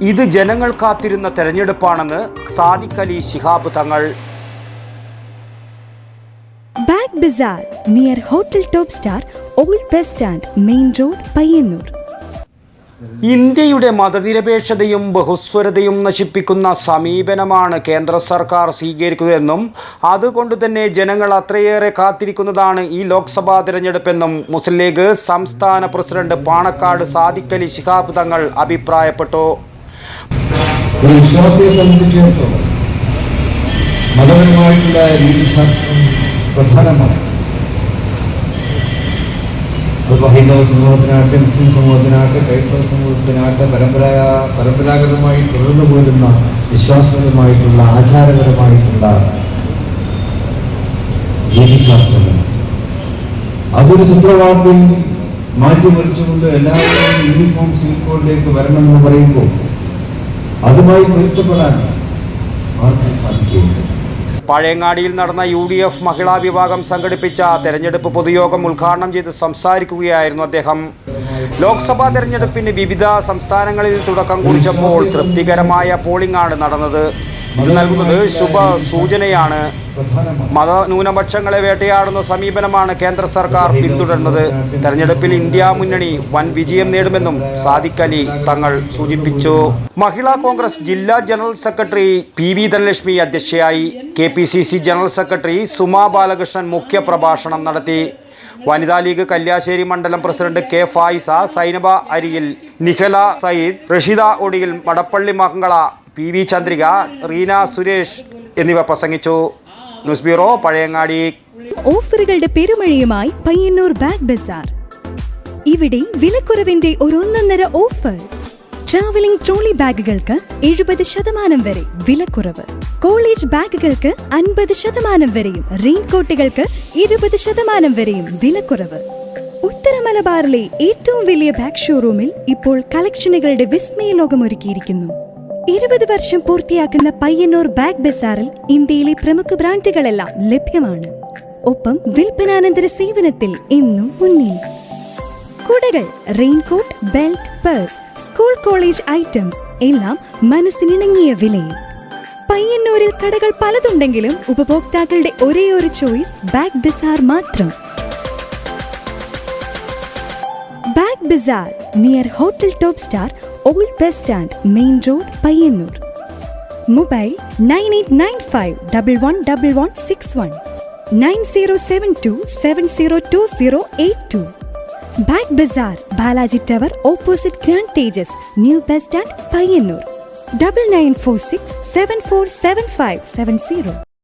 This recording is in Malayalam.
ഇത് ജനങ്ങൾ കാത്തിരുന്ന തെരഞ്ഞെടുപ്പാണെന്ന് Sadiq Ali Shihab Thangal. Bag Bazar near hotel top star, old bus stand, main road, Payyanur. ഇന്ത്യയുടെ മതനിരപേക്ഷതയും ബഹുസ്വരതയും നശിപ്പിക്കുന്ന സമീപനമാണ് കേന്ദ്ര സർക്കാർ സ്വീകരിക്കുന്നതെന്നും അതുകൊണ്ട് തന്നെ ജനങ്ങൾ അത്രയേറെ കാത്തിരിക്കുന്നതാണ് ഈ ലോക്സഭാ തിരഞ്ഞെടുപ്പെന്നും മുസ്ലിം ലീഗ് സംസ്ഥാന പ്രസിഡന്റ് പാണക്കാട് സാദിഖ് അലി ശിഹാബ് തങ്ങൾ അഭിപ്രായപ്പെട്ടു. ഒരു വിശ്വാസിയെ സംബന്ധിച്ചിടത്തോളം മതപരമായിട്ടുള്ള രീതിശാസ്ത്രം പ്രധാനമാണ്. അതിപ്പോൾ ഹൈന്ദവ സമൂഹത്തിനാകട്ടെ, മുസ്ലിം സമൂഹത്തിനാകട്ടെ, ക്രൈസ്തവ സമൂഹത്തിനാകട്ടെ പരമ്പരാഗതമായി തുടർന്നു പോരുന്ന വിശ്വാസപരമായിട്ടുള്ള ആചാരപരമായിട്ടുള്ള രീതിശാസ്ത്രങ്ങൾ അതൊരു സുപ്രഭാതത്തിൽ മാറ്റിമറിച്ചുകൊണ്ട് എല്ലാവരും യൂണിഫോം സിവിൽ കോഡിലേക്ക് വരണമെന്ന് പറയുമ്പോൾ അതുമായി പൊരുത്തപ്പെടാൻ ആർക്കും സാധിക്കുകയില്ല. പഴയങ്ങാടിയിൽ നടന്ന UDF മഹിളാ വിഭാഗം സംഘടിപ്പിച്ച തെരഞ്ഞെടുപ്പ് പൊതുയോഗം ഉദ്ഘാടനം ചെയ്ത് സംസാരിക്കുകയായിരുന്നു അദ്ദേഹം. ലോക്സഭാ തെരഞ്ഞെടുപ്പിന് വിവിധ സംസ്ഥാനങ്ങളിൽ തുടക്കം കുറിച്ചപ്പോൾ തൃപ്തികരമായ പോളിംഗ് ആണ് നടന്നത്. ഇത് നൽകുന്നത് ശുഭ സൂചനയാണ്. മതന്യൂനപക്ഷങ്ങളെ വേട്ടയാടുന്ന സമീപനമാണ് കേന്ദ്ര സർക്കാർ പിന്തുടരുന്നത്. തെരഞ്ഞെടുപ്പിൽ ഇന്ത്യ മുന്നണി വൻ വിജയം നേടുമെന്നും സാദിഖ് അലി തങ്ങൾ സൂചിപ്പിച്ചു. മഹിളാ കോൺഗ്രസ് ജില്ലാ ജനറൽ സെക്രട്ടറി PV ധനലക്ഷ്മി അധ്യക്ഷയായി. KPCC general secretary Suma Balakrishnan മുഖ്യപ്രഭാഷണം നടത്തി. വനിതാ ലീഗ് കല്യാശ്ശേരി മണ്ഡലം പ്രസിഡന്റ് K ഫായിസ, സൈനബ അരിയിൽ, നിഖല സയ്യിദ്, റഷീദ ഒടിയിൽ, മടപ്പള്ളി മംഗള, PV ചന്ദ്രിക, റീന സുരേഷ് എന്നിവ പ്രസംഗിച്ചു. News bureau, Pazhayangadi. ഓഫറുകളുടെ പെരുമഴയുമായി പയ്യന്നൂർ ബാഗ് ബസാർ. ഇവിടെ വിലക്കുറവിന്റെ ഒന്നൊന്നര ഓഫർ. ട്രാവലിംഗ് ട്രോളി ബാഗുകൾക്ക് 70% വരെ വിലക്കുറവ്. കോളേജ് ബാഗുകൾക്ക് 50% വരെയും റെയിൻകോട്ടുകൾക്ക് 20% വരെയും വിലക്കുറവ്. ഉത്തര മലബാറിലെ ഏറ്റവും വലിയ ബാഗ് ഷോറൂമിൽ ഇപ്പോൾ കളക്ഷനുകളുടെ വിസ്മയ ലോകമൊരുക്കിയിരിക്കുന്നു. 20 വർഷം പൂർത്തിയാക്കുന്ന പയ്യന്നൂർ ബാഗ് ബസാറിൽ ഇന്ത്യയിലെ പ്രമുഖ ബ്രാൻഡുകളെല്ലാം ലഭ്യമാണ്. ഒപ്പം വിൽപ്പനാനന്തര സേവനത്തിൽ എന്നും മുന്നിൽ. കുടകൾ, raincoat, belt, purse, school college items എല്ലാം മനസ്സിനിണങ്ങിയ വിലയിൽ. പയ്യന്നൂരിൽ കടകൾ പലതുണ്ടെങ്കിലും ഉപഭോക്താക്കളുടെ ഒരേയൊരു ചോയ്സ് ബാഗ് ബസാർ മാത്രം. Bag Bazar near hotel top star, old bus stand, main road, Payyanur. Mobile 9895111161 9072702082. Bag bazaar, Balaji tower opposite grand Tejas, new bus stand, Payyanur. 9946747570.